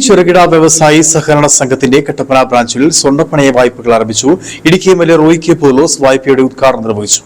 ചെറുകിട വ്യവസായി സഹകരണ സംഘത്തിന്റെ കട്ടപ്പന ബ്രാഞ്ചിൽ സ്വർണ്ണപ്പണയ വായ്പകൾ ആരംഭിച്ചു. ഇടുക്കി എം.എൽ.എ. റോയ് കെ പൗലോസ് വായ്പയുടെ ഉദ്ഘാടനം നിർവഹിച്ചു.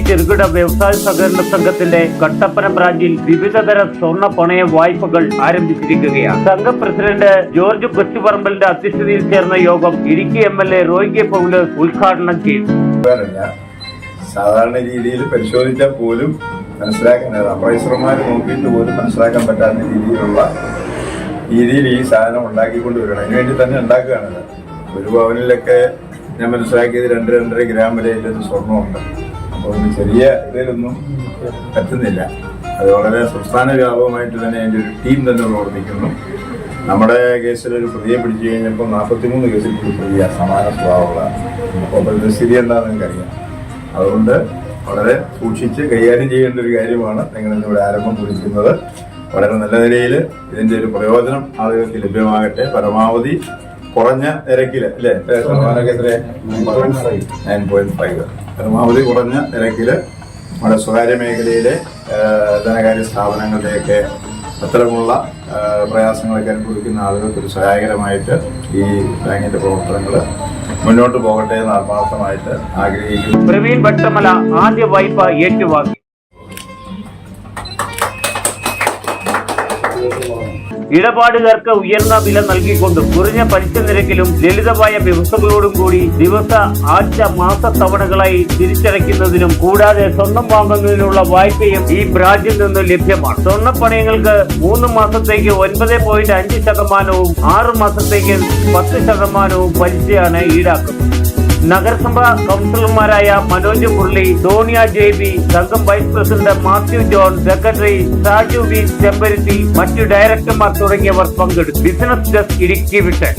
ചെറുകിട വ്യവസായ സഹകരണ സംഘത്തിന്റെ കട്ടപ്പന ബ്രാഞ്ചിൽ വിവിധതര സ്വർണ്ണ പണയ വായ്പകൾ ആരംഭിച്ചിരിക്കുകയാണ്. സംഘം പ്രസിഡന്റ് ജോർജ് കൊച്ചുപറമ്പലിന്റെ അധ്യക്ഷതയിൽ ചേർന്ന യോഗം ഇടുക്കി എം.എൽ.എ. റോയ് കെ പൗലോസ് ഉദ്ഘാടനം ചെയ്തു. സാധാരണ രീതിയിൽ പരിശോധിച്ചാൽ പോലും മനസ്സിലാക്കാൻ അപ്രൈസർമാർ നോക്കിയിട്ട് പോലും മനസ്സിലാക്കാൻ പറ്റാത്ത രീതിയിൽ ഈ സാധനം ഉണ്ടാക്കിക്കൊണ്ടുവരണം. അതിനുവേണ്ടി തന്നെ ഉണ്ടാക്കുകയാണത്. ഒരു ഭവനിലൊക്കെ ഞാൻ മനസ്സിലാക്കിയത് 2-2.5 ഗ്രാം വരെ ഇതിന്റെ സ്വർണ്ണമുണ്ട്. അപ്പോൾ ചെറിയ ഇതിലൊന്നും പറ്റുന്നില്ല. അത് വളരെ സംസ്ഥാന വ്യാപകമായിട്ട് തന്നെ അതിൻ്റെ ഒരു ടീം തന്നെ പ്രവർത്തിക്കുന്നു. നമ്മുടെ കേസിൽ ഒരു പ്രതിയെ പിടിച്ചു കഴിഞ്ഞപ്പോൾ 43 കേസിൽ പ്രതിയ സമാന സ്വഭാവമുള്ളതാണ്. അപ്പോൾ പരിസ്ഥിതി എന്താണെന്ന് നിങ്ങൾക്കറിയാം. അതുകൊണ്ട് വളരെ സൂക്ഷിച്ച് കൈകാര്യം ചെയ്യേണ്ട ഒരു കാര്യമാണ് നിങ്ങളിന്നിവിടെ ആരംഭം കുറിക്കുന്നത്. വളരെ നല്ല നിലയിൽ ഇതിൻ്റെ ഒരു പ്രയോജനം ആളുകൾക്ക് ലഭ്യമാകട്ടെ. പരമാവധി കുറഞ്ഞ നിരക്കിൽ അല്ലേ, ശതമാനമൊക്കെ എത്ര 9.5 പരമാവധി കുറഞ്ഞ നിരക്കിൽ നമ്മുടെ സ്വകാര്യ മേഖലയിലെ ധനകാര്യ സ്ഥാപനങ്ങളുടെയൊക്കെ അത്തരമുള്ള പ്രയാസങ്ങളൊക്കെ അനുഭവിക്കുന്ന ആളുകൾക്ക് ഒരു സഹായകരമായിട്ട് ഈ ബാങ്കിന്റെ പ്രവർത്തനങ്ങൾ മുന്നോട്ട് പോകട്ടെ എന്ന് ആത്മാർത്ഥമായിട്ട് ആഗ്രഹിക്കുന്നു. പ്രവീൺ വട്ടമല ആദ്യ വായ്പ ഏറ്റുവാങ്ങി. ഇടപാടുകാർക്ക് ഉയർന്ന വില നൽകിക്കൊണ്ടും കുറഞ്ഞ പലിശ നിരക്കിലും ലളിതമായ വ്യവസ്ഥകളോടും കൂടി ആഴ്ച മാസ തവണകളായി തിരിച്ചടയ്ക്കുന്നതിനും കൂടാതെ സ്വർണം വാങ്ങുന്നതിനുള്ള വായ്പയും ഈ ബ്രാഞ്ചിൽ നിന്ന് ലഭ്യമാണ്. സ്വർണ്ണപ്പണയങ്ങൾക്ക് 3 മാസത്തേക്ക് 9.5%, 6 മാസത്തേക്ക് 10% പലിശയാണ് ഈടാക്കുന്നത്. നഗരസഭാ കൗൺസിലർമാരായ മനോജ് മുരളി, സോണിയ JB, സംഘം vice president Mathew John, secretary Saju V Chemparuthi, മറ്റു ഡയറക്ടർമാർ തുടങ്ങിയവർ പങ്കെടുത്തു. Business desk Idukki vision.